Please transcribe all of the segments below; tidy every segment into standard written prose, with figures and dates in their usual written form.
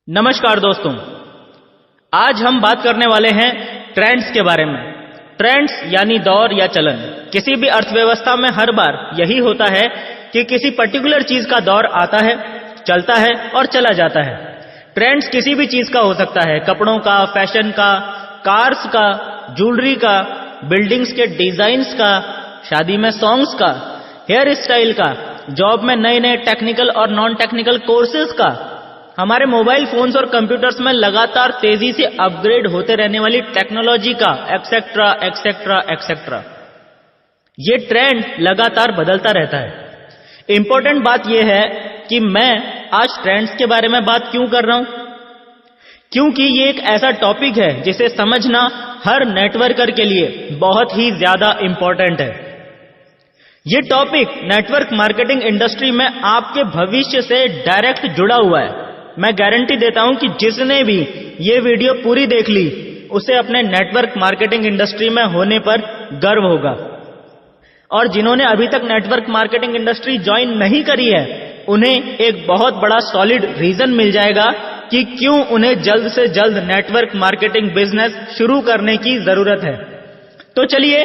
नमस्कार दोस्तों, आज हम बात करने वाले हैं ट्रेंड्स के बारे में। ट्रेंड्स यानी दौर या चलन। किसी भी अर्थव्यवस्था में हर बार यही होता है कि किसी पर्टिकुलर चीज का दौर आता है, चलता है और चला जाता है। ट्रेंड्स किसी भी चीज का हो सकता है, कपड़ों का, फैशन का, कार्स का, ज्वेलरी का, बिल्डिंग्स के डिजाइन्स का, शादी में सॉन्ग्स का, हेयर स्टाइल का, जॉब में नए नए टेक्निकल और नॉन टेक्निकल कोर्सेज का, हमारे मोबाइल फोन्स और कंप्यूटर्स में लगातार तेजी से अपग्रेड होते रहने वाली टेक्नोलॉजी का, एक्सेट्रा एक्सेट्रा एक्सेट्रा। ये ट्रेंड लगातार बदलता रहता है। इंपॉर्टेंट बात यह है कि मैं आज ट्रेंड्स के बारे में बात क्यों कर रहा हूं, क्योंकि ये एक ऐसा टॉपिक है जिसे समझना हर नेटवर्कर के लिए बहुत ही ज्यादा इंपॉर्टेंट है। ये टॉपिक नेटवर्क मार्केटिंग इंडस्ट्री में आपके भविष्य से डायरेक्ट जुड़ा हुआ है। मैं गारंटी देता हूं कि जिसने भी ये वीडियो पूरी देख ली, उसे अपने नेटवर्क मार्केटिंग इंडस्ट्री में होने पर गर्व होगा। और जिन्होंने अभी तक नेटवर्क मार्केटिंग इंडस्ट्री ज्वाइन नहीं करी है, उन्हें एक बहुत बड़ा सॉलिड रीजन मिल जाएगा कि क्यों उन्हें जल्द से जल्द नेटवर्क मार्केटिंग बिजनेस शुरू करने की जरूरत है। तो चलिए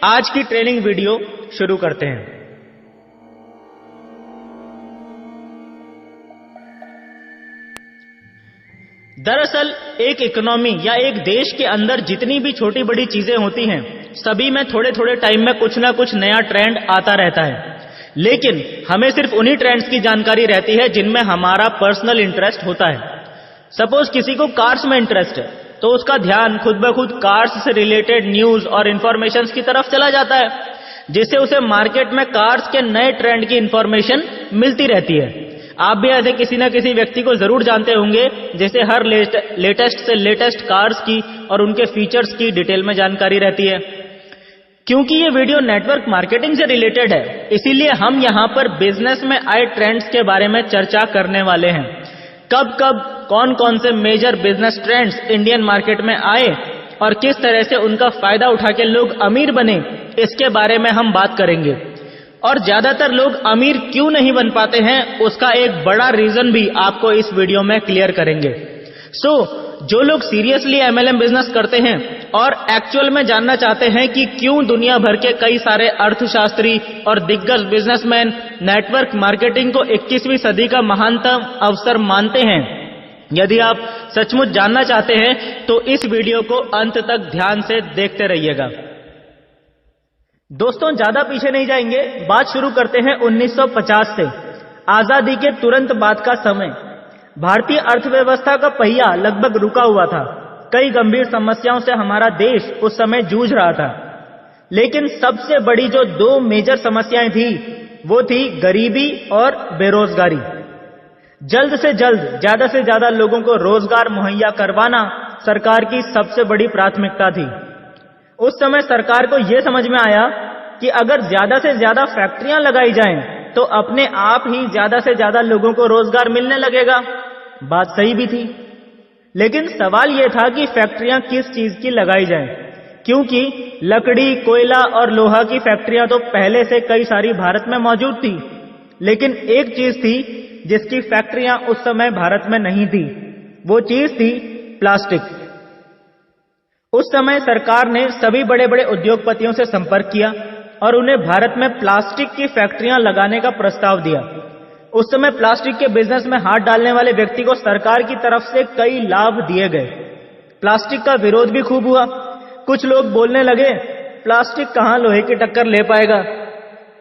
आज की ट्रेनिंग वीडियो शुरू करते हैं। दरअसल एक इकोनॉमी या एक देश के अंदर जितनी भी छोटी बड़ी चीजें होती हैं, सभी में थोड़े थोड़े टाइम में कुछ ना कुछ नया ट्रेंड आता रहता है। लेकिन हमें सिर्फ उन्हीं ट्रेंड्स की जानकारी रहती है जिनमें हमारा पर्सनल इंटरेस्ट होता है। सपोज किसी को कार्स में इंटरेस्ट है, तो उसका ध्यान खुद ब खुद कार्स से रिलेटेड न्यूज और इंफॉर्मेशन की तरफ चला जाता है, जिससे उसे मार्केट में कार्स के नए ट्रेंड की इंफॉर्मेशन मिलती रहती है। आप भी ऐसे किसी न किसी व्यक्ति को जरूर जानते होंगे जैसे हर लेटेस्ट से लेटेस्ट कार्स की और उनके फीचर्स की डिटेल में जानकारी रहती है। क्योंकि ये वीडियो नेटवर्क मार्केटिंग से रिलेटेड है, इसीलिए हम यहाँ पर बिजनेस में आए ट्रेंड्स के बारे में चर्चा करने वाले हैं। कब कब कौन कौन से major business trends Indian market में आए और किस तरह से उनका फायदा उठा के लोग अमीर बने, इसके बारे में हम बात करेंगे। और ज्यादातर लोग अमीर क्यों नहीं बन पाते हैं, उसका एक बड़ा रीजन भी आपको इस वीडियो में क्लियर करेंगे। जो लोग सीरियसली एमएलएम बिजनेस करते हैं और एक्चुअल में जानना चाहते हैं कि क्यों दुनिया भर के कई सारे अर्थशास्त्री और दिग्गज बिजनेसमैन नेटवर्क मार्केटिंग को 21वीं सदी का महानतम अवसर मानते हैं, यदि आप सचमुच जानना चाहते हैं तो इस वीडियो को अंत तक ध्यान से देखते रहिएगा। दोस्तों, ज्यादा पीछे नहीं जाएंगे, बात शुरू करते हैं 1950 से। आजादी के तुरंत बाद का समय। भारतीय अर्थव्यवस्था का पहिया लगभग रुका हुआ था। कई गंभीर समस्याओं से हमारा देश उस समय जूझ रहा था। लेकिन सबसे बड़ी जो दो मेजर समस्याएं थी, वो थी गरीबी और बेरोजगारी। जल्द से जल्द ज्यादा से ज्यादा लोगों को रोजगार मुहैया करवाना सरकार की सबसे बड़ी प्राथमिकता थी। उस समय सरकार को यह समझ में आया कि अगर ज्यादा से ज्यादा फैक्ट्रियां लगाई जाएं, तो अपने आप ही ज्यादा से ज्यादा लोगों को रोजगार मिलने लगेगा। बात सही भी थी, लेकिन सवाल यह था कि फैक्ट्रियां किस चीज की लगाई जाएं, क्योंकि लकड़ी, कोयला और लोहा की फैक्ट्रियां तो पहले से कई सारी भारत में मौजूद थी। लेकिन एक चीज थी जिसकी फैक्ट्रियां उस समय भारत में नहीं थी, वो चीज थी प्लास्टिक। उस समय सरकार ने सभी बड़े बड़े उद्योगपतियों से संपर्क किया और उन्हें भारत में प्लास्टिक की फैक्ट्रियां लगाने का प्रस्ताव दिया। उस समय प्लास्टिक के बिजनेस में हाथ डालने वाले व्यक्ति को सरकार की तरफ से कई लाभ दिए गए। प्लास्टिक का विरोध भी खूब हुआ। कुछ लोग बोलने लगे, प्लास्टिक कहां लोहे की टक्कर ले पाएगा।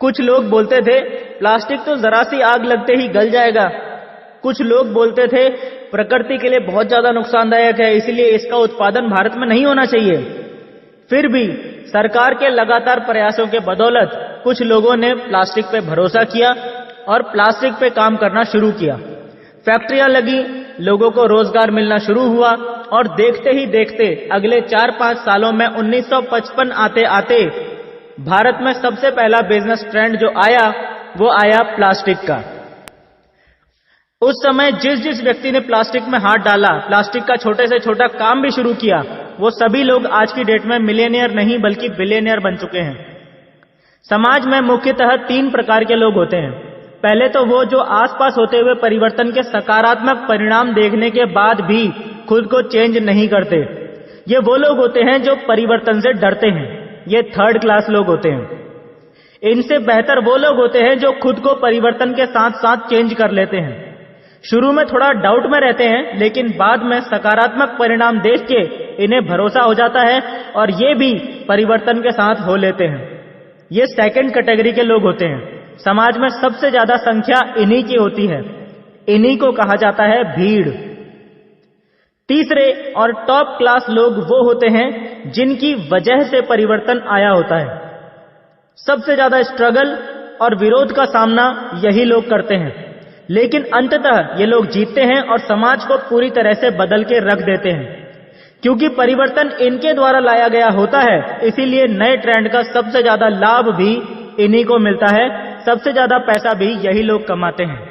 कुछ लोग बोलते थे, प्लास्टिक तो जरा सी आग लगते ही गल जाएगा। कुछ लोग बोलते थे, प्रकृति के लिए बहुत ज्यादा नुकसानदायक है, इसलिए इसका उत्पादन भारत में नहीं होना चाहिए। फिर भी सरकार के लगातार प्रयासों के बदौलत कुछ लोगों ने प्लास्टिक पे भरोसा किया और प्लास्टिक पे काम करना शुरू किया। फैक्ट्रियां लगी, लोगों को रोजगार मिलना शुरू हुआ और देखते ही देखते अगले 4-5 सालों में 1955 आते आते भारत में सबसे पहला बिजनेस ट्रेंड जो आया, वो आया प्लास्टिक का। उस समय जिस जिस व्यक्ति ने प्लास्टिक में हाथ डाला, प्लास्टिक का छोटे से छोटा काम भी शुरू किया, वो सभी लोग आज की डेट में मिलियनियर नहीं बल्कि बिलियनियर बन चुके हैं। समाज में मुख्यतः 3 प्रकार के लोग होते हैं। पहले तो वो जो आसपास होते हुए परिवर्तन के सकारात्मक परिणाम देखने के बाद भी खुद को चेंज नहीं करते। ये वो लोग होते हैं जो परिवर्तन से डरते हैं। ये थर्ड क्लास लोग होते हैं। इनसे बेहतर वो लोग होते हैं जो खुद को परिवर्तन के साथ साथ चेंज कर लेते हैं। शुरू में थोड़ा डाउट में रहते हैं, लेकिन बाद में सकारात्मक परिणाम देख के इन्हें भरोसा हो जाता है और ये भी परिवर्तन के साथ हो लेते हैं। ये सेकंड कैटेगरी के लोग होते हैं। समाज में सबसे ज्यादा संख्या इन्हीं की होती है। इन्हीं को कहा जाता है भीड़। तीसरे और टॉप क्लास लोग वो होते हैं जिनकी वजह से परिवर्तन आया होता है। सबसे ज्यादा स्ट्रगल और विरोध का सामना यही लोग करते हैं, लेकिन अंततः ये लोग जीतते हैं और समाज को पूरी तरह से बदल के रख देते हैं। क्योंकि परिवर्तन इनके द्वारा लाया गया होता है, इसीलिए नए ट्रेंड का सबसे ज्यादा लाभ भी इन्हीं को मिलता है। सबसे ज्यादा पैसा भी यही लोग कमाते हैं।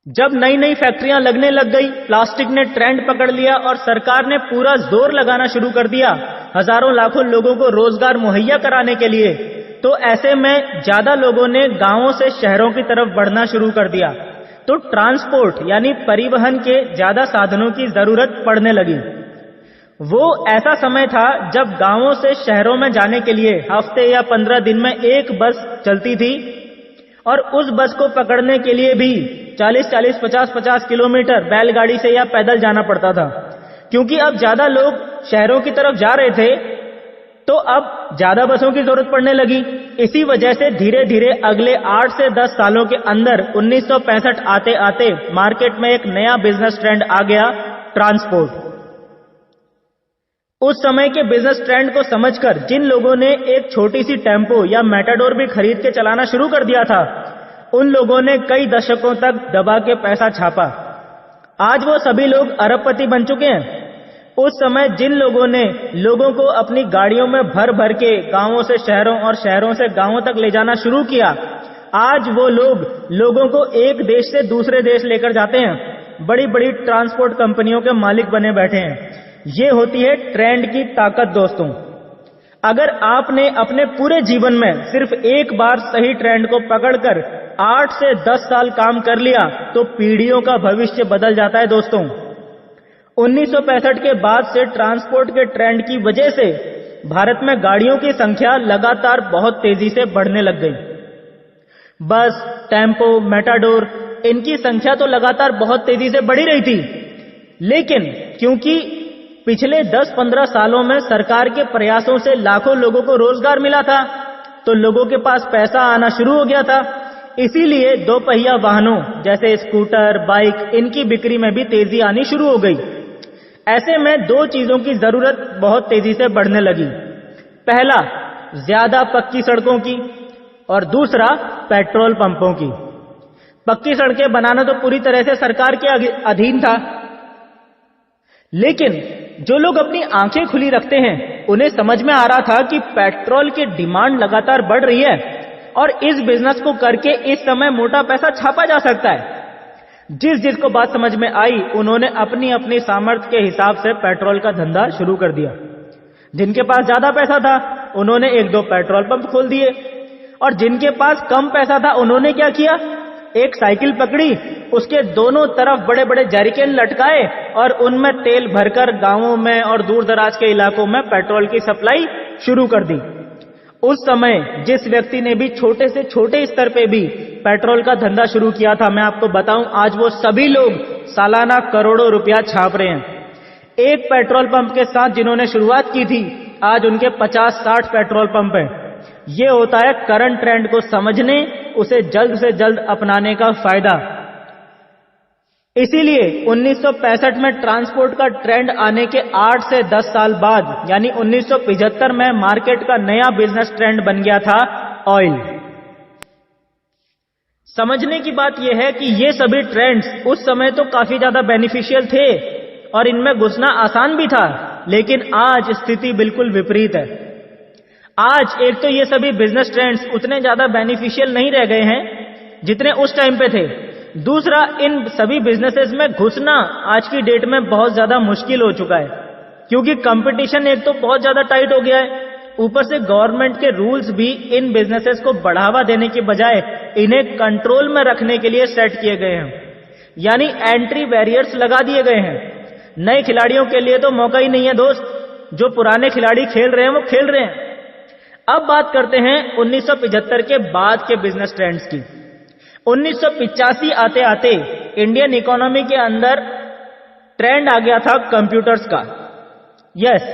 जब नई नई फैक्ट्रियां लगने लग गई, प्लास्टिक ने ट्रेंड पकड़ लिया और सरकार ने पूरा जोर लगाना शुरू कर दिया हजारों लाखों लोगों को रोजगार मुहैया कराने के लिए, तो ऐसे में ज्यादा लोगों ने गांवों से शहरों की तरफ बढ़ना शुरू कर दिया। तो ट्रांसपोर्ट यानी परिवहन के ज्यादा साधनों की जरूरत पड़ने लगी। वो ऐसा समय था जब गांवों से शहरों में जाने के लिए हफ्ते या 15 दिन में एक बस चलती थी और उस बस को पकड़ने के लिए भी 40-40, 50-50 किलोमीटर बैलगाड़ी से या पैदल जाना पड़ता था। क्योंकि अब ज्यादा लोग शहरों की तरफ जा रहे थे, तो अब ज्यादा बसों की जरूरत पड़ने लगी। इसी वजह से धीरे धीरे अगले 8 से 10 सालों के अंदर 1965 आते आते मार्केट में एक नया बिजनेस ट्रेंड आ गया, ट्रांसपोर्ट। उस समय के बिजनेस ट्रेंड को समझकर जिन लोगों ने एक छोटी सी टेम्पो या मेटाडोर भी खरीद के चलाना शुरू कर दिया था, उन लोगों ने कई दशकों तक दबा के पैसा छापा। आज वो सभी लोग अरबपति बन चुके हैं। उस समय जिन लोगों ने लोगों को अपनी गाड़ियों में भर भर के गांवों से शहरों और शहरों से गांवों तक ले जाना शुरू किया, आज वो लोग लोगों को एक देश से दूसरे देश लेकर जाते हैं। बड़ी बड़ी ट्रांसपोर्ट कंपनियों के मालिक बने बैठे हैं। ये होती है ट्रेंड की ताकत दोस्तों। अगर आपने अपने पूरे जीवन में सिर्फ एक बार सही ट्रेंड को पकड़कर 8 से 10 साल काम कर लिया, तो पीढ़ियों का भविष्य बदल जाता है दोस्तों। 1965 के बाद से ट्रांसपोर्ट के ट्रेंड की वजह से भारत में गाड़ियों की संख्या लगातार बहुत तेजी से बढ़ने लग गई। बस, टेम्पो, मेटाडोर, इनकी संख्या तो लगातार बहुत तेजी से बढ़ी रही थी, लेकिन क्योंकि पिछले 10-15 सालों में सरकार के प्रयासों से लाखों लोगों को रोजगार मिला था, तो लोगों के पास पैसा आना शुरू हो गया था। इसीलिए दो पहिया वाहनों जैसे स्कूटर, बाइक, इनकी बिक्री में भी तेजी आनी शुरू हो गई। ऐसे में दो चीजों की जरूरत बहुत तेजी से बढ़ने लगी। पहला, ज्यादा पक्की सड़कों की, और दूसरा, पेट्रोल पंपों की। पक्की सड़कें बनाना तो पूरी तरह से सरकार के अधीन था, लेकिन जो लोग अपनी आंखें खुली रखते हैं, उन्हें समझ में आ रहा था कि पेट्रोल की डिमांड लगातार बढ़ रही है और इस बिजनेस को करके इस समय मोटा पैसा छापा जा सकता है। जिसको बात समझ में आई, उन्होंने अपनी अपनी सामर्थ्य के हिसाब से पेट्रोल का धंधा शुरू कर दिया। जिनके पास ज्यादा पैसा था, उन्होंने 1-2 पेट्रोल पंप खोल दिए, और जिनके पास कम पैसा था, उन्होंने क्या किया, एक साइकिल पकड़ी, उसके दोनों तरफ बड़े बड़े जैरिकेन लटकाए और उनमें तेल भरकर गांवों में और दूर दराज के इलाकों में पेट्रोल की सप्लाई शुरू कर दी। उस समय जिस व्यक्ति ने भी छोटे से छोटे स्तर पे भी पेट्रोल का धंधा शुरू किया था, मैं आपको बताऊं, आज वो सभी लोग सालाना करोड़ों रुपया छाप रहे हैं। एक पेट्रोल पंप के साथ जिन्होंने शुरुआत की थी, आज उनके 50-60 पेट्रोल पंप हैं। ये होता है करंट ट्रेंड को समझने, उसे जल्द से जल्द अपनाने का फायदा। इसीलिए 1965 में ट्रांसपोर्ट का ट्रेंड आने के 8 से 10 साल बाद यानी 1975 में मार्केट का नया बिजनेस ट्रेंड बन गया था ऑयल। समझने की बात यह है कि ये सभी ट्रेंड्स उस समय तो काफी ज्यादा बेनिफिशियल थे और इनमें घुसना आसान भी था, लेकिन आज स्थिति बिल्कुल विपरीत है। आज एक तो ये सभी बिजनेस ट्रेंड्स उतने ज्यादा बेनिफिशियल नहीं रह गए हैं जितने उस टाइम पे थे। दूसरा, इन सभी बिजनेसेस में घुसना आज की डेट में बहुत ज्यादा मुश्किल हो चुका है, क्योंकि कंपटीशन एक तो बहुत ज्यादा टाइट हो गया है, ऊपर से गवर्नमेंट के रूल्स भी इन बिजनेसेस को बढ़ावा देने के बजाय इन्हें कंट्रोल में रखने के लिए सेट किए गए हैं, यानी एंट्री बैरियर्स लगा दिए गए हैं। नए खिलाड़ियों के लिए तो मौका ही नहीं है दोस्त, जो पुराने खिलाड़ी खेल रहे हैं वो खेल रहे हैं। अब बात करते हैं 1975 के बाद के बिजनेस ट्रेंड्स की। 1985 आते आते इंडियन इकोनॉमी के अंदर ट्रेंड आ गया था कंप्यूटर्स का। यस,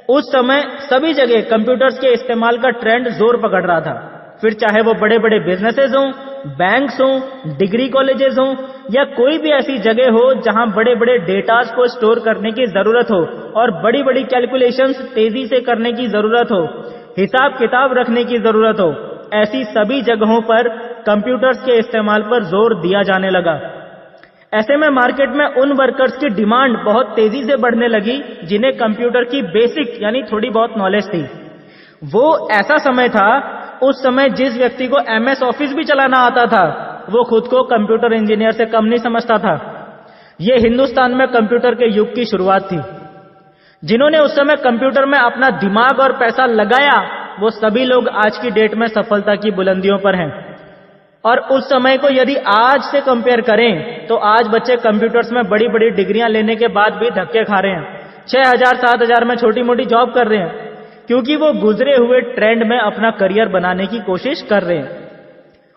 उस समय सभी जगह कंप्यूटर्स के इस्तेमाल का ट्रेंड जोर पकड़ रहा था। फिर चाहे वो बड़े बड़े बिजनेसेस हों, बैंक्स हों, डिग्री कॉलेजेस हों, या कोई भी ऐसी जगह हो जहां बड़े बड़े डेटास को स्टोर करने की जरूरत हो और बड़ी बड़ी कैलकुलेशंस तेजी से करने की जरूरत हो, हिसाब किताब रखने की जरूरत हो, ऐसी सभी जगहों पर कंप्यूटर्स के इस्तेमाल पर जोर दिया जाने लगा। ऐसे में मार्केट में उन वर्कर्स की डिमांड बहुत तेजी से बढ़ने लगी जिन्हें कंप्यूटर की बेसिक यानी थोड़ी बहुत नॉलेज थी। वो ऐसा समय था, उस समय जिस व्यक्ति को MS ऑफिस भी चलाना आता था वो खुद को कंप्यूटर इंजीनियर से कम नहीं समझता था। ये हिंदुस्तान में कंप्यूटर के युग की शुरुआत थी। जिन्होंने उस समय कंप्यूटर में अपना दिमाग और पैसा लगाया वो सभी लोग आज की डेट में सफलता की बुलंदियों पर हैं। और उस समय को यदि आज से कंपेयर करें तो आज बच्चे कंप्यूटर्स में बड़ी बड़ी डिग्रियां लेने के बाद भी धक्के खा रहे हैं, 6,000 7,000 में छोटी मोटी जॉब कर रहे हैं, क्योंकि वो गुजरे हुए ट्रेंड में अपना करियर बनाने की कोशिश कर रहे हैं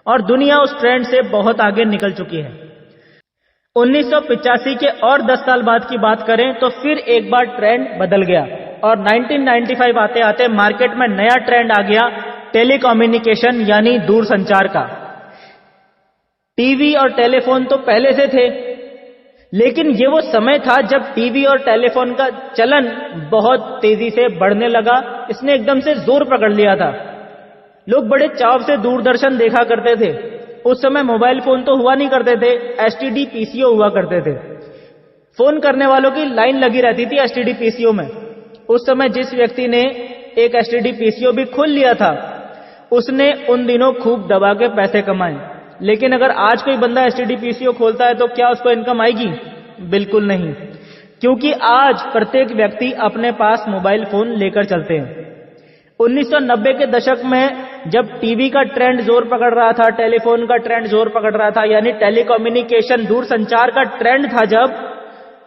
और दुनिया उस ट्रेंड से बहुत आगे निकल चुकी है। 1985 के और 10 साल बाद की बात करें तो फिर एक बार ट्रेंड बदल गया और 1995 आते आते मार्केट में नया ट्रेंड आ गया, टेलीकम्युनिकेशन यानी दूरसंचार का। टीवी और टेलीफोन तो पहले से थे, लेकिन ये वो समय था जब टीवी और टेलीफोन का चलन बहुत तेजी से बढ़ने लगा। इसने एकदम से जोर पकड़ लिया था। लोग बड़े चाव से दूरदर्शन देखा करते थे। उस समय मोबाइल फोन तो हुआ नहीं करते थे, STD PCO हुआ करते थे। फोन करने वालों की लाइन लगी रहती थी STD PCO में। उस समय जिस व्यक्ति ने एक STD PCO भी खोल लिया था उसने उन दिनों खूब दबा के पैसे कमाए। लेकिन अगर आज कोई बंदा STD PCO खोलता है तो क्या उसको इनकम आएगी? बिल्कुल नहीं, क्योंकि आज प्रत्येक व्यक्ति अपने पास मोबाइल फोन लेकर चलते हैं। 1990 के दशक में जब टीवी का ट्रेंड जोर पकड़ रहा था, टेलीफोन का ट्रेंड जोर पकड़ रहा था, यानी टेलीकम्युनिकेशन दूरसंचार का ट्रेंड था, जब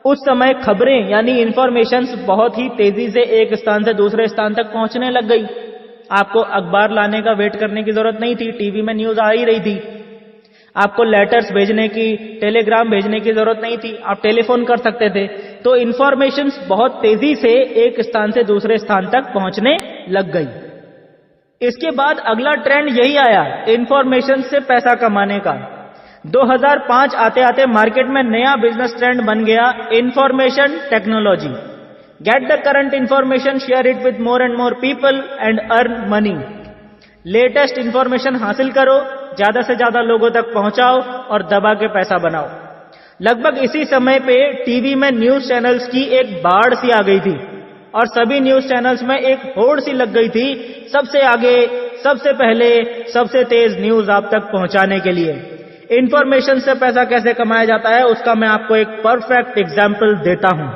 उस समय खबरें यानी इंफॉर्मेशंस बहुत ही तेजी से एक स्थान से दूसरे स्थान तक पहुंचने लग गई। आपको अखबार लाने का वेट करने की जरूरत नहीं थी, टीवी में न्यूज आ ही रही थी। आपको लेटर्स भेजने की, टेलीग्राम भेजने की जरूरत नहीं थी, आप टेलीफोन कर सकते थे। तो इंफॉर्मेशंस बहुत तेजी से एक स्थान से दूसरे स्थान तक पहुंचने लग गई। इसके बाद अगला ट्रेंड यही आया, इंफॉर्मेशन से पैसा कमाने का। 2005 आते आते मार्केट में नया बिजनेस ट्रेंड बन गया, information technology. Get the current information, share it with more and more people and earn money. Latest information हासिल करो, ज्यादा से ज्यादा लोगों तक पहुंचाओ और दबा के पैसा बनाओ। लगभग इसी समय पे टीवी में न्यूज चैनल्स की एक बाढ़ सी आ गई थी और सभी न्यूज चैनल्स में एक होड़ सी लग गई थी, सबसे आगे, सबसे पहले, सबसे तेज न्यूज आप तक पहुंचाने के लिए। इंफॉर्मेशन से पैसा कैसे कमाया जाता है उसका मैं आपको एक परफेक्ट एग्जाम्पल देता हूं।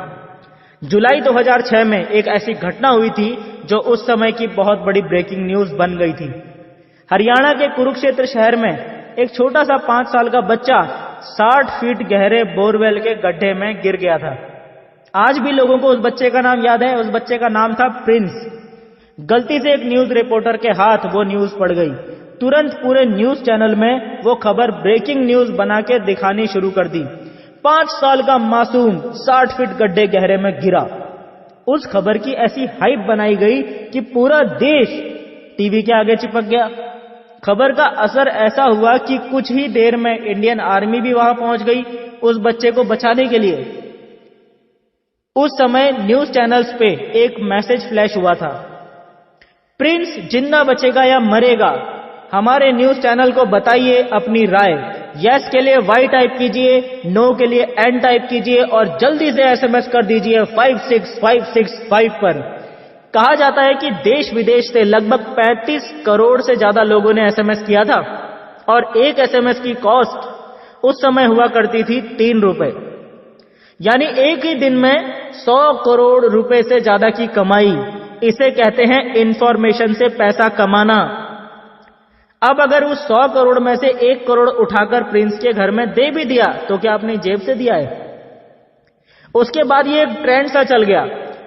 जुलाई 2006 में एक ऐसी घटना हुई थी जो उस समय की बहुत बड़ी ब्रेकिंग न्यूज बन गई थी। हरियाणा के कुरुक्षेत्र शहर में एक छोटा सा 5 साल का बच्चा 60 फीट गहरे बोरवेल के गड्ढे में गिर गया था। आज भी लोगों को उस बच्चे का नाम याद है। उस बच्चे का नाम था प्रिंस। गलती से एक न्यूज रिपोर्टर के हाथ वो न्यूज पड़ गई। तुरंत पूरे न्यूज चैनल में वो खबर ब्रेकिंग न्यूज बना के दिखानी शुरू कर दी। 5 साल का मासूम 60 फीट गड्ढे गहरे में गिरा। उस खबर की ऐसी हाइप बनाई गई कि पूरा देश टीवी के आगे चिपक गया। खबर का असर ऐसा हुआ कि कुछ ही देर में इंडियन आर्मी भी वहां पहुंच गई उस बच्चे को बचाने के लिए। उस समय न्यूज चैनल्स पे एक मैसेज फ्लैश हुआ था, प्रिंस जिंदा बचेगा या मरेगा, हमारे न्यूज चैनल को बताइए अपनी राय। यस के लिए वाई टाइप कीजिए, नो के लिए एन टाइप कीजिए और जल्दी से SMS कर दीजिए 56565 पर। कहा जाता है कि देश विदेश से लगभग 35 करोड़ से ज्यादा लोगों ने SMS किया था और एक SMS की कॉस्ट उस समय हुआ करती थी 3 रुपए। यानी एक ही दिन में 100 करोड़ रुपए से ज्यादा की कमाई। इसे कहते हैं इंफॉर्मेशन से पैसा कमाना। अब अगर उस 100 करोड़ में से 1 करोड़ उठाकर प्रिंस के घर में दे भी दिया तो क्या अपनी जेब से दिया है? उसके बाद ये एक ट्रेंड सा चल गया,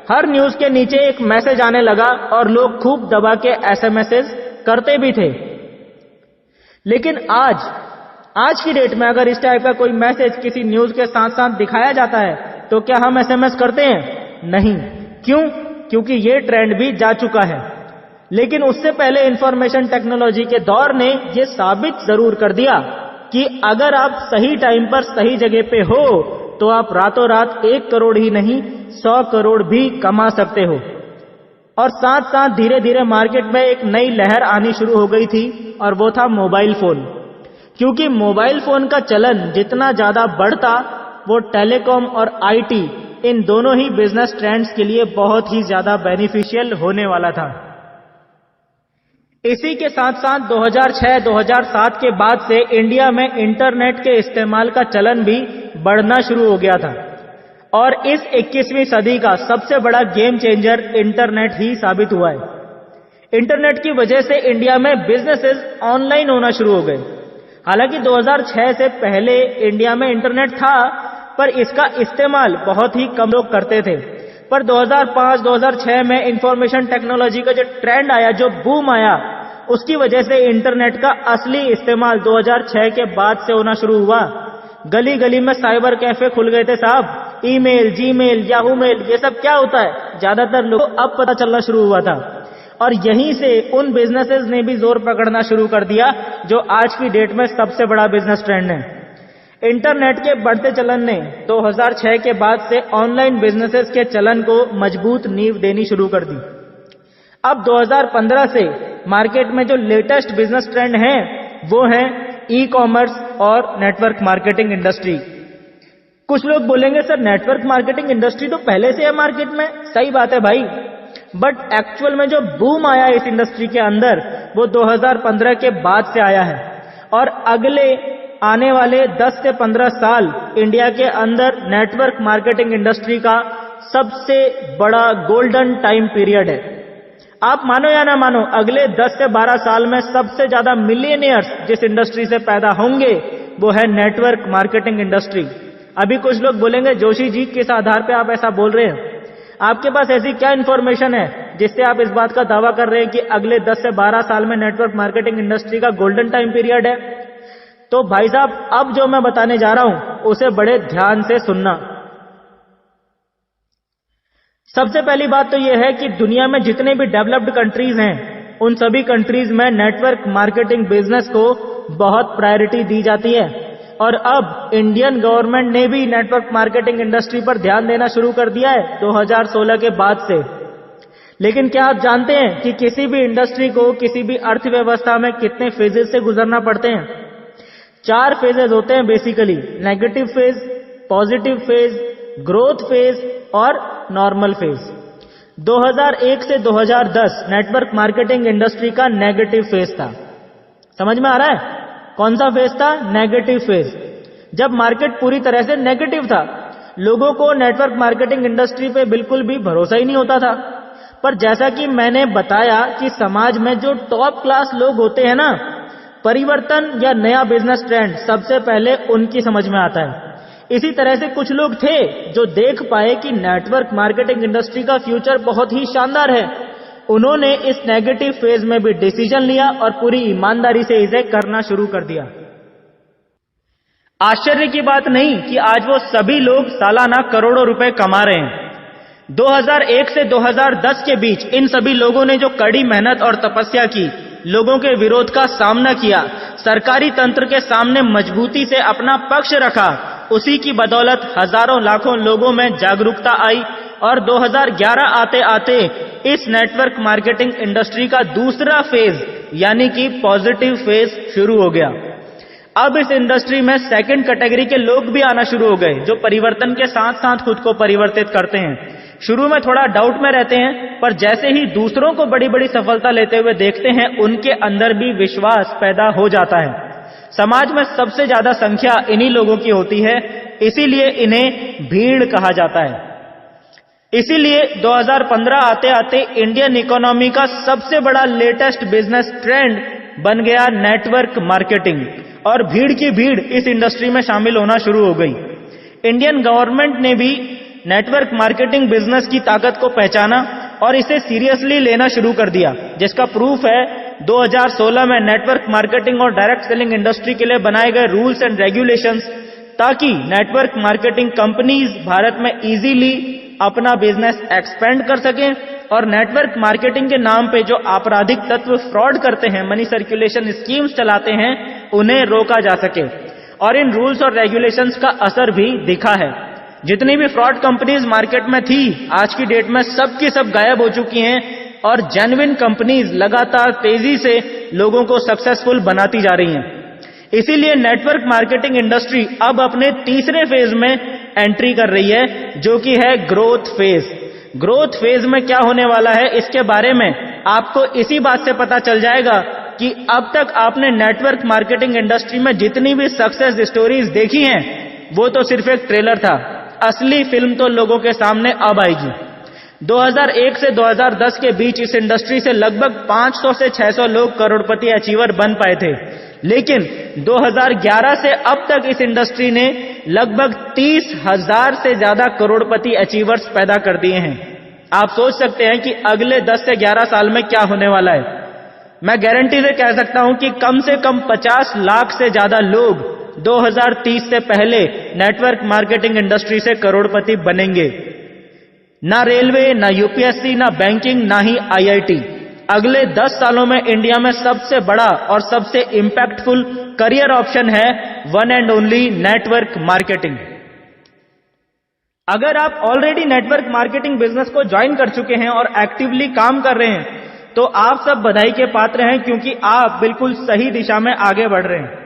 हर न्यूज के नीचे एक मैसेज आने लगा और लोग खूब दबा के एसएमएस करते भी थे। लेकिन आज की डेट में अगर इस टाइप का कोई मैसेज किसी न्यूज के साथ साथ दिखाया जाता है तो क्या हम एसएमएस करते हैं? नहीं। क्यों? क्योंकि ये ट्रेंड भी जा चुका है। लेकिन उससे पहले इंफॉर्मेशन टेक्नोलॉजी के दौर ने ये साबित जरूर कर दिया कि अगर आप सही टाइम पर सही जगह पे हो तो आप रातों रात 1 करोड़ ही नहीं 100 करोड़ भी कमा सकते हो। और साथ साथ धीरे धीरे मार्केट में एक नई लहर आनी शुरू हो गई थी और वो था मोबाइल फोन। क्योंकि मोबाइल फोन का चलन जितना ज्यादा बढ़ता वो टेलीकॉम और आईटी इन दोनों ही बिजनेस ट्रेंड्स के लिए बहुत ही ज्यादा बेनिफिशियल होने वाला था। इसी के साथ साथ 2006-2007 के बाद से इंडिया में इंटरनेट के इस्तेमाल का चलन भी बढ़ना शुरू हो गया था और इस 21वीं सदी का सबसे बड़ा गेम चेंजर इंटरनेट ही साबित हुआ है। इंटरनेट की वजह से इंडिया में बिजनेसेस ऑनलाइन होना शुरू हो गए। हालांकि 2006 से पहले इंडिया में इंटरनेट था पर इसका इस्तेमाल बहुत ही कम लोग करते थे। पर 2005-2006 में इंफॉर्मेशन टेक्नोलॉजी का जो ट्रेंड आया, जो बूम आया, उसकी वजह से इंटरनेट का असली इस्तेमाल 2006 के बाद से होना शुरू हुआ। गली गली में साइबर कैफे खुल गए थे साहब। ईमेल, जीमेल, याहू मेल, ये सब क्या होता है ज्यादातर लोगों को अब पता चलना शुरू हुआ था। और यहीं से उन बिजनेसेस ने भी जोर पकड़ना शुरू कर दिया जो आज की डेट में सबसे बड़ा बिजनेस ट्रेंड है। इंटरनेट के बढ़ते चलन ने 2006 के बाद से ऑनलाइन बिजनेसेस के चलन को मजबूत नींव देनी शुरू कर दी। अब 2015 से मार्केट में जो लेटेस्ट बिजनेस ट्रेंड है वो है ई कॉमर्स और नेटवर्क मार्केटिंग इंडस्ट्री। कुछ लोग बोलेंगे सर नेटवर्क मार्केटिंग इंडस्ट्री तो पहले से है मार्केट में। सही बात है भाई, बट एक्चुअल में जो बूम आया इस इंडस्ट्री के अंदर वो 2015 के बाद से आया है। और अगले आने वाले 10 से 15 साल इंडिया के अंदर नेटवर्क मार्केटिंग इंडस्ट्री का सबसे बड़ा गोल्डन टाइम पीरियड है। आप मानो या ना मानो, अगले 10 से 12 साल में सबसे ज्यादा मिलियनियर्स जिस इंडस्ट्री से पैदा होंगे वो है नेटवर्क मार्केटिंग इंडस्ट्री। अभी कुछ लोग बोलेंगे जोशी जी किस आधार पे आप ऐसा बोल रहे हैं? आपके पास ऐसी क्या इंफॉर्मेशन है जिससे आप इस बात का दावा कर रहे हैं कि अगले 10 से 12 साल में नेटवर्क मार्केटिंग इंडस्ट्री का गोल्डन टाइम पीरियड है? तो भाई साहब अब जो मैं बताने जा रहा हूं उसे बड़े ध्यान से सुनना। सबसे पहली बात तो यह है कि दुनिया में जितने भी डेवलप्ड कंट्रीज हैं उन सभी कंट्रीज में नेटवर्क मार्केटिंग बिजनेस को बहुत प्रायोरिटी दी जाती है। और अब इंडियन गवर्नमेंट ने भी नेटवर्क मार्केटिंग इंडस्ट्री पर ध्यान देना शुरू कर दिया है 2016 के बाद से। लेकिन क्या आप जानते हैं कि किसी भी इंडस्ट्री को किसी भी अर्थव्यवस्था में कितने फेजेस से गुजरना पड़ते हैं? 4 फेजेस होते हैं basically, negative phase, positive phase, growth phase और नॉर्मल फेज। 2001 से 2010 नेटवर्क मार्केटिंग इंडस्ट्री का नेगेटिव फेज था। समझ में आ रहा है कौन सा फेज था? Negative phase. जब मार्केट पूरी तरह से नेगेटिव था, लोगों को नेटवर्क मार्केटिंग इंडस्ट्री पे बिल्कुल भी भरोसा ही नहीं होता था। पर जैसा कि मैंने बताया कि समाज में जो टॉप क्लास लोग होते हैं ना, परिवर्तन या नया बिजनेस ट्रेंड सबसे पहले उनकी समझ में आता है। इसी तरह से कुछ लोग थे जो देख पाए कि नेटवर्क मार्केटिंग इंडस्ट्री का फ्यूचर बहुत ही शानदार है। उन्होंने इस नेगेटिव फेज में भी डिसीजन लिया और पूरी ईमानदारी से इसे करना शुरू कर दिया। आश्चर्य की बात नहीं कि आज वो सभी लोग सालाना करोड़ों रुपए कमा रहे हैं। 2001 से 2010 के बीच इन सभी लोगों ने जो कड़ी मेहनत और तपस्या की, लोगों के विरोध का सामना किया, सरकारी तंत्र के सामने मजबूती से अपना पक्ष रखा, उसी की बदौलत हजारों लाखों लोगों में जागरूकता आई और 2011 आते आते इस नेटवर्क मार्केटिंग इंडस्ट्री का दूसरा फेज यानी कि पॉजिटिव फेज शुरू हो गया। अब इस इंडस्ट्री में सेकंड कैटेगरी के लोग भी आना शुरू हो गए जो परिवर्तन के साथ साथ खुद को परिवर्तित करते हैं। शुरू में थोड़ा डाउट में रहते हैं, पर जैसे ही दूसरों को बड़ी बड़ी सफलता लेते हुए देखते हैं उनके अंदर भी विश्वास पैदा हो जाता है। समाज में सबसे ज्यादा संख्या इन्हीं लोगों की होती है, इसीलिए इन्हें भीड़ कहा जाता है। इसीलिए 2015 आते आते इंडियन इकोनॉमी का सबसे बड़ा लेटेस्ट बिजनेस ट्रेंड बन गया नेटवर्क मार्केटिंग और भीड़ की भीड़ इस इंडस्ट्री में शामिल होना शुरू हो गई। इंडियन गवर्नमेंट ने भी नेटवर्क मार्केटिंग बिजनेस की ताकत को पहचाना और इसे सीरियसली लेना शुरू कर दिया, जिसका प्रूफ है 2016 में नेटवर्क मार्केटिंग और डायरेक्ट सेलिंग इंडस्ट्री के लिए बनाए गए रूल्स एंड रेगुलेशंस, ताकि नेटवर्क मार्केटिंग कंपनीज भारत में इजीली अपना बिजनेस एक्सपेंड कर सकें और नेटवर्क मार्केटिंग के नाम पे जो आपराधिक तत्व फ्रॉड करते हैं, मनी सर्कुलेशन स्कीम्स चलाते हैं, उन्हें रोका जा सके। और इन रूल्स और रेगुलेशंस का असर भी दिखा है। जितनी भी फ्रॉड कंपनीज मार्केट में थी, आज की डेट में सब की सब गायब हो चुकी हैं और जेन्युइन कंपनीज लगातार तेजी से लोगों को सक्सेसफुल बनाती जा रही हैं। इसीलिए नेटवर्क मार्केटिंग इंडस्ट्री अब अपने तीसरे फेज में एंट्री कर रही है, जो कि है ग्रोथ फेज। ग्रोथ फेज में क्या होने वाला है, इसके बारे में आपको इसी बात से पता चल जाएगा कि अब तक आपने नेटवर्क मार्केटिंग इंडस्ट्री में जितनी भी सक्सेस स्टोरीज देखी हैं, वो तो सिर्फ एक ट्रेलर था। असली फिल्म तो लोगों के सामने अब आएगी। 2001 से 2010 के बीच इस इंडस्ट्री से लगभग 500 से 600 लोग करोड़पति अचीवर बन पाए थे, लेकिन 2011 से अब तक इस इंडस्ट्री ने लगभग 30,000 से ज्यादा करोड़पति अचीवर्स पैदा कर दिए हैं। आप सोच सकते हैं कि अगले 10 से 11 साल में क्या होने वाला है। मैं गारंटी से कह सकता हूं कि कम से कम 50 लाख से ज्यादा लोग 2030 से पहले नेटवर्क मार्केटिंग इंडस्ट्री से करोड़पति बनेंगे। ना रेलवे, ना यूपीएससी, ना बैंकिंग, ना ही आईआईटी। अगले 10 सालों में इंडिया में सबसे बड़ा और सबसे इंपैक्टफुल करियर ऑप्शन है one and only network marketing. अगर आप ऑलरेडी नेटवर्क मार्केटिंग बिजनेस को ज्वाइन कर चुके हैं और एक्टिवली काम कर रहे हैं, तो आप सब बधाई के पात्र हैं, क्योंकि आप बिल्कुल सही दिशा में आगे बढ़ रहे हैं।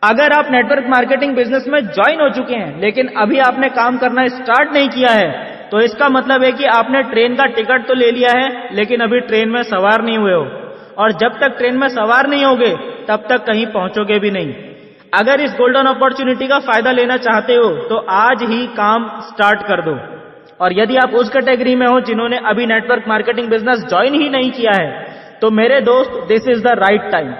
अगर आप नेटवर्क मार्केटिंग बिजनेस में ज्वाइन हो चुके हैं लेकिन अभी आपने काम करना स्टार्ट नहीं किया है, तो इसका मतलब है कि आपने ट्रेन का टिकट तो ले लिया है लेकिन अभी ट्रेन में सवार नहीं हुए हो, और जब तक ट्रेन में सवार नहीं होगे तब तक कहीं पहुंचोगे भी नहीं। अगर इस गोल्डन अपॉर्चुनिटी का फायदा लेना चाहते हो तो आज ही काम स्टार्ट कर दो। और यदि आप उस कैटेगरी में हो जिन्होंने अभी नेटवर्क मार्केटिंग बिजनेस ज्वाइन ही नहीं किया है, तो मेरे दोस्त, this is the right time.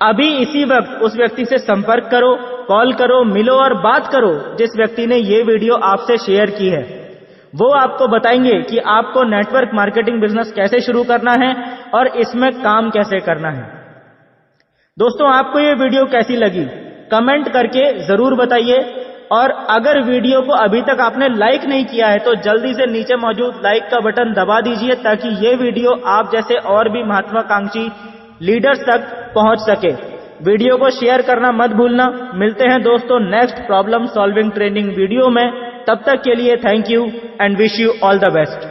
अभी इसी वक्त उस व्यक्ति से संपर्क करो, कॉल करो, मिलो और बात करो जिस व्यक्ति ने ये वीडियो आपसे शेयर की है। वो आपको बताएंगे कि आपको नेटवर्क मार्केटिंग बिजनेस कैसे शुरू करना है और इसमें काम कैसे करना है। दोस्तों, आपको ये वीडियो कैसी लगी कमेंट करके जरूर बताइए, और अगर वीडियो को अभी तक आपने लाइक नहीं किया है तो जल्दी से नीचे मौजूद लाइक का बटन दबा दीजिए, ताकि ये वीडियो आप जैसे और भी महत्वाकांक्षी लीडर्स तक पहुंच सके। वीडियो को शेयर करना मत भूलना। मिलते हैं दोस्तों next problem solving training video में। तब तक के लिए thank you and wish you all the best.